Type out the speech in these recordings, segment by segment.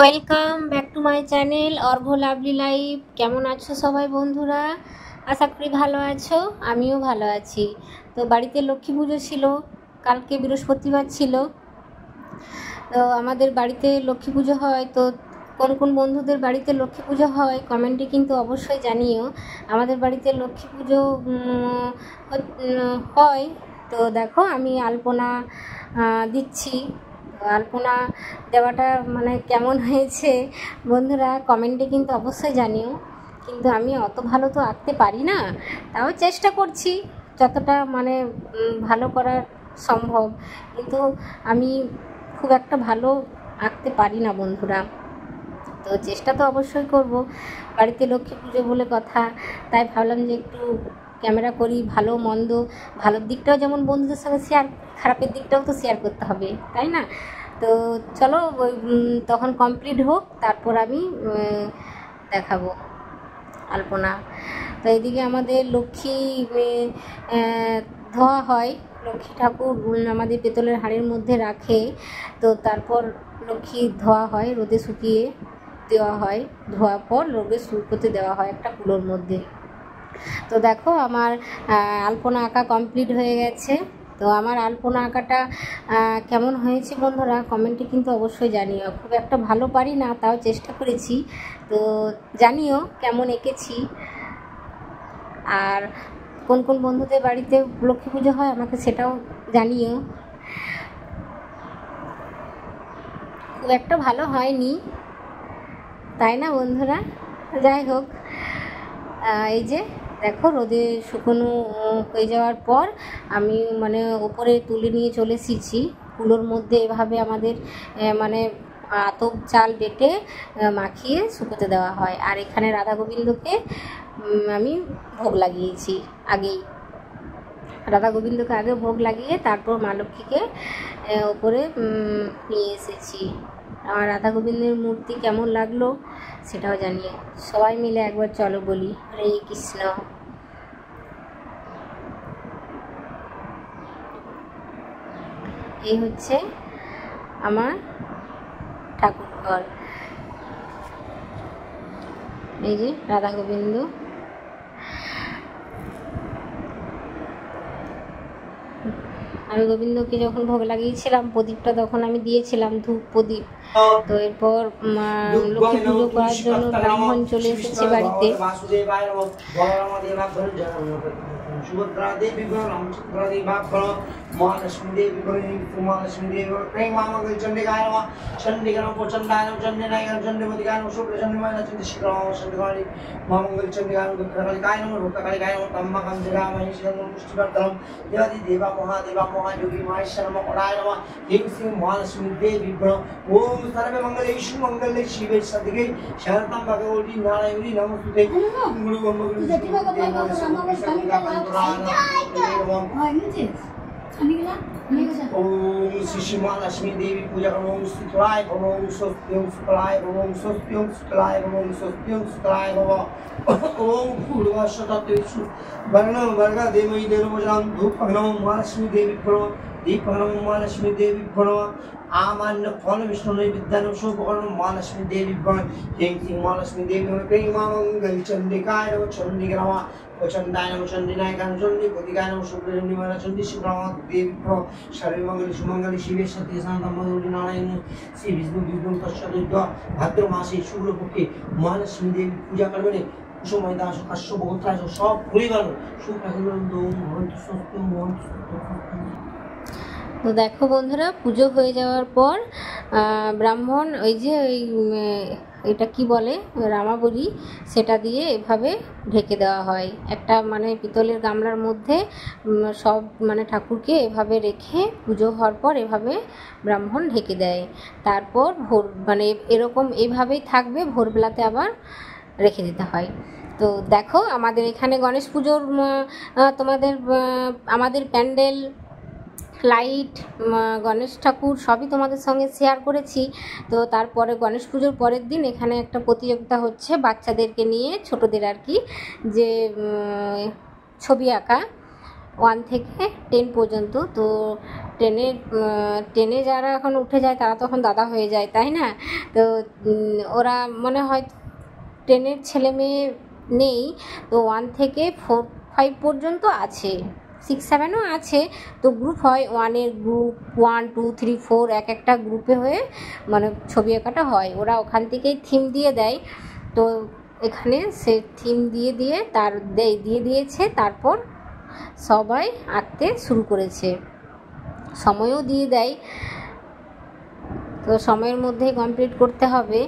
Welcome back to my channel Argha lovely life. কেমন আছো সবাই বন্ধুরা? আশা করি ভালো আছো, আমিও ভালো আছি। তো বাড়িতে লক্ষ্মী পুজো ছিল, কালকে বৃহস্পতিবার ছিল। তো আমাদের বাড়িতে লক্ষ্মী পুজো হয়। তো কোন কোন বন্ধুদের বাড়িতে লক্ষ্মী পুজো হয় কমেন্টে কিন্তু অবশ্যই জানিও। আমাদের বাড়িতে লক্ষ্মী পুজো হয়। তো দেখো আমি আলপনা দিচ্ছি। আলপনা দেওয়াটা মানে কেমন হয়েছে বন্ধুরা কমেন্টে কিন্তু অবশ্যই জানিও। কিন্তু আমি অত ভালো তো আঁকতে পারি না, তাও চেষ্টা করছি যতটা মানে ভালো করার সম্ভব। কিন্তু আমি খুব একটা ভালো আঁকতে পারি না বন্ধুরা। তো চেষ্টা তো অবশ্যই করব, বাড়িতে লক্ষ্মী পুজো বলে কথা। তাই ভাবলাম যে একটু ক্যামেরা করি, ভালো মন্দ, ভালোর দিকটাও যেমন বন্ধুদের সঙ্গে শেয়ার, খারাপের দিকটাও তো শেয়ার করতে হবে, তাই না? তো চলো ওই তখন কমপ্লিট হোক, তারপর আমি দেখাবো আলপনা। তো এইদিকে আমাদের লক্ষ্মী ধোয়া হয়। লক্ষ্মী ঠাকুর আমাদের পেতলের হাঁড়ির মধ্যে রাখে। তো তারপর লক্ষ্মী ধোয়া হয়, রোদে শুকিয়ে দেওয়া হয়। ধোয়ার পর রোদে শুকোতে দেওয়া হয় একটা কুলোর মধ্যে। তো দেখো আমার আলপনা আঁকা কমপ্লিট হয়ে গেছে। তো আমার আলপনা আঁকাটা কেমন হয়েছে বন্ধুরা কমেন্টে কিন্তু অবশ্যই জানিও। খুব একটা ভালো পারি না, তাও চেষ্টা করেছি। তো জানিও কেমন এঁকেছি। আর কোন কোন বন্ধুদের বাড়িতে লক্ষ্মী পুজো হয় আমাকে সেটাও জানিও। খুব একটা ভালো হয়নি, তাই না বন্ধুরা? যাই হোক, এই যে দেখো রোদে শুকনো হয়ে যাওয়ার পর আমি মানে ওপরে তুলে নিয়ে চলে এসেছি কুলোর মধ্যে। এভাবে আমাদের মানে আতপ চাল বেটে মাখিয়ে শুকোতে দেওয়া হয়। আর এখানে রাধা গোবিন্দকে আমি ভোগ লাগিয়েছি আগেই। রাধা গোবিন্দকে আগে ভোগ লাগিয়ে তারপর মা লক্ষ্মীকে ওপরে নিয়ে এসেছি। আর রাধা গোবিন্দের মূর্তি কেমন লাগলো সেটাও জানিয়ে। সবাই মিলে একবার চলো বলি হরে কৃষ্ণ। এই হচ্ছে আমার ঠাকুর ঘর। এই যে রাধা গোবিন্দ। আমি গোবিন্দকে যখন ভোগ লাগিয়েছিলাম প্রদীপটা তখন আমি দিয়েছিলাম ধূপ প্রদীপ। তো এরপর লক্ষ্মী পুজো করার জন্য ব্রাহ্মণ চলে এসেছে বাড়িতে। সুভদ্রা দেবী রামচন্দ্র দেবা মহালক্ষ্মী দেবী মহালক্ষ্মী দেবী প্রেমামঙ্গল চন্ডিকায় নমঃ চন্ডিকায় নমঃ প্রচন্ডায় নমঃ চন্ডিনায় নমঃ চন্ডিমতিকায় নমঃ শুক্রচন্ডিমায় নমঃ চন্ডিশিখরায় নমঃ চন্ডিকায় মহামঙ্গল চন্ডিকায় নমঃ দুর্গাকালিকায় নমঃ রূপকালিকায় নমঃ তম্বাকান্তিকায় নমঃ মহিষাসুরম পুষ্টিবর্ধনম দেবাদি দেবা মহাদেবা মহাযোগী মহেশ্বর নমঃ করায় নমঃ হিং শ্রী মহালক্ষ্মী দেবী ওম সর্বে মঙ্গলেষু মঙ্গলে শিবে সদিকে শরণম ভগবতী নারায়ণী নমস্তুতে গুরু ओम श्री महालक्ष्मी देवी पूजा ओम शुक्लाय ओम स्वस्त्यं शुक्लाय ओम स्वस्त्यं शुक्लाय ओम स्वस्त्यं शुक्लाय ओम पूर्वशततेषु वर्णं वर्गा देवै देवोजनं धूपग्नं महालक्ष्मी देवी प्रणव दीपग्नं महालक्ष्मी देवी प्रणव आमान्य फल विष्णु विद्यानं शुभकर्म महालक्ष्मी देवी प्रणव जय श्री महालक्ष्मी देवी प्रेमामंगल चंडिकाय नमः चंडिकाय नमः प्रचंडाय नमः चंडिनाय नमः चंडिपतिकाय नमः शुक्लचंडिमाय नमः चंडिशिखराय देवी प्रणव सर्वमंगल सुमंगल शिवे सत्य शांतं मंगल नारायण श्री विष्णु विष्णु तस्सद्ध भाद्र मासे शुक्लपक्षे महालक्ष्मी देवी पूजा करबेन कुसुमय दास काश्यप गोत्राय सब পরিবার সুখানন্দ ভবন্তু সত্যম ভবন্তু সত্যম। তো দেখো বন্ধুরা পুজো হয়ে যাওয়ার পর ব্রাহ্মণ ওই যে ওই এটা কি বলে রামাবলি সেটা দিয়ে এভাবে ঢেকে দেওয়া হয়। একটা মানে পিতলের গামলার মধ্যে সব মানে ঠাকুরকে এভাবে রেখে পুজো হওয়ার পর এভাবে ব্রাহ্মণ ঢেকে দেয়। তারপর ভোর মানে এরকম এইভাবেই থাকবে, ভোরবেলাতে আবার রেখে দিতে হয়। তো দেখো আমাদের এখানে গণেশ পুজোর আমাদের প্যান্ডেল লাইট গণেশ ঠাকুর সবই তোমাদের সঙ্গে শেয়ার করেছি। তো তারপরে গণেশ পুজোর পরের দিন এখানে একটা প্রতিযোগিতা হচ্ছে বাচ্চাদেরকে নিয়ে, ছোটদের আর কি, যে ছবি আঁকা 1 থেকে 10 পর্যন্ত। তো টেনে যারা এখন উঠে যায় তারা তখন দাদা হয়ে যায়, তাই না? তো ওরা মনে হয় 10-এর ছেলে মেয়ে নেই, তো 1 থেকে 4-5 পর্যন্ত আছে, 6-7ও আছে। তো গ্রুপ হয়, 1-এর গ্রুপ 1, 2, 3, 4 এক একটা গ্রুপে হয়ে মানে ছবি আঁকাটা হয়। ওরা ওখান থেকেই থিম দিয়ে দেয়। তো এখানে সে থিম দিয়ে দিয়েছে, তারপর সবাই আঁকতে শুরু করেছে, সময়ও দিয়ে দেয়। তো সময়ের মধ্যে কমপ্লিট করতে হবে।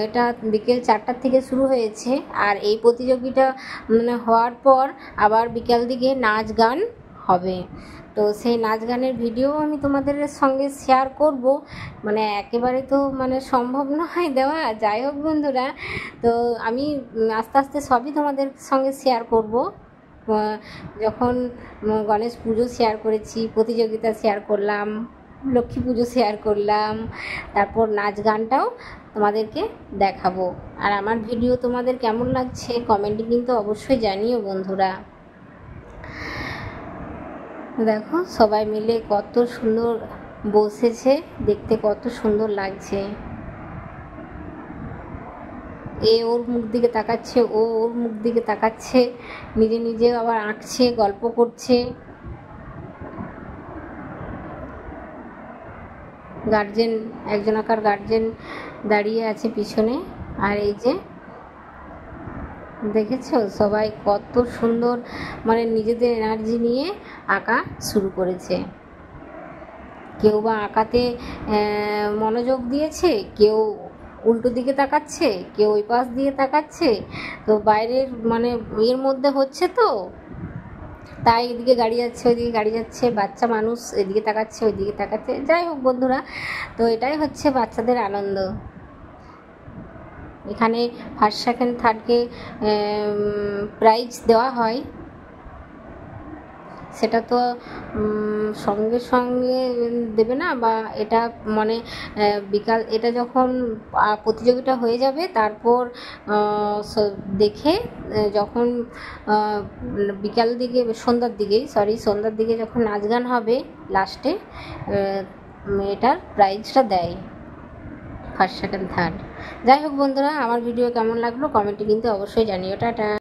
এটা বিকেল 4টার থেকে শুরু হয়েছে। আর এই প্রতিযোগিতা মানে হওয়ার পর আবার বিকেল দিকে নাচ গান হবে। তো সেই নাচ গানের ভিডিও আমি তোমাদের সঙ্গে শেয়ার করব, মানে একেবারে তো মানে সম্ভব নয় দেওয়া। যাই হোক বন্ধুরা, তো আমি আস্তে আস্তে সবই তোমাদের সঙ্গে শেয়ার করব। যখন গণেশ পুজো শেয়ার করেছি, প্রতিযোগিতা শেয়ার করলাম, লক্ষ্মী পুজো শেয়ার করলাম, তারপর নাচ গানটাও তোমাদেরকে দেখাবো। আর আমার ভিডিও তোমাদের কেমন লাগছে কমেন্টে কিন্তু অবশ্যই জানিও বন্ধুরা। দেখো সবাই মিলে কত সুন্দর বসেছে, দেখতে কত সুন্দর লাগছে। এ ওর মুখ দিকে তাকাচ্ছে, ও ওর মুখ দিকে তাকাচ্ছে, নিজে নিজে আবার আঁকছে, গল্প করছে। গার্জেন, একজনাকার গার্জেন দাঁড়িয়ে আছে পিছনে। আর এই যে দেখেছো সবাই কত সুন্দর মানে নিজেদের এনার্জি নিয়ে আঁকা শুরু করেছে। কেউ বা আঁকাতে মনোযোগ দিয়েছে, কেউ উল্টো দিকে তাকাচ্ছে, কেউ ওই পাশ দিয়ে তাকাচ্ছে। তো বাইরের মানে এর মধ্যে হচ্ছে, তো তাই এদিকে গাড়ি যাচ্ছে, ওইদিকে গাড়ি যাচ্ছে, বাচ্চা মানুষ এদিকে তাকাচ্ছে, ওইদিকে তাকাচ্ছে। যাই হোক বন্ধুরা, তো এটাই হচ্ছে বাচ্চাদের আনন্দ। এখানে ফার্স্ট সেকেন্ড থার্ডকে প্রাইজ দেওয়া হয়। সেটা তো সঙ্গে সঙ্গে দেবে না, বা এটা মানে বিকাল, এটা যখন প্রতিযোগিতা হয়ে যাবে তারপর দেখে, যখন বিকাল দিকে সন্ধ্যার দিকে যখন নাচ গান হবে লাস্টে, এটার প্রাইজটা দেয় ফার্স্ট সেকেন্ড থার্ড। যাই হোক বন্ধুরা, আমার ভিডিও কেমন লাগলো কমেন্টে কিন্তু অবশ্যই জানিও। টাটা।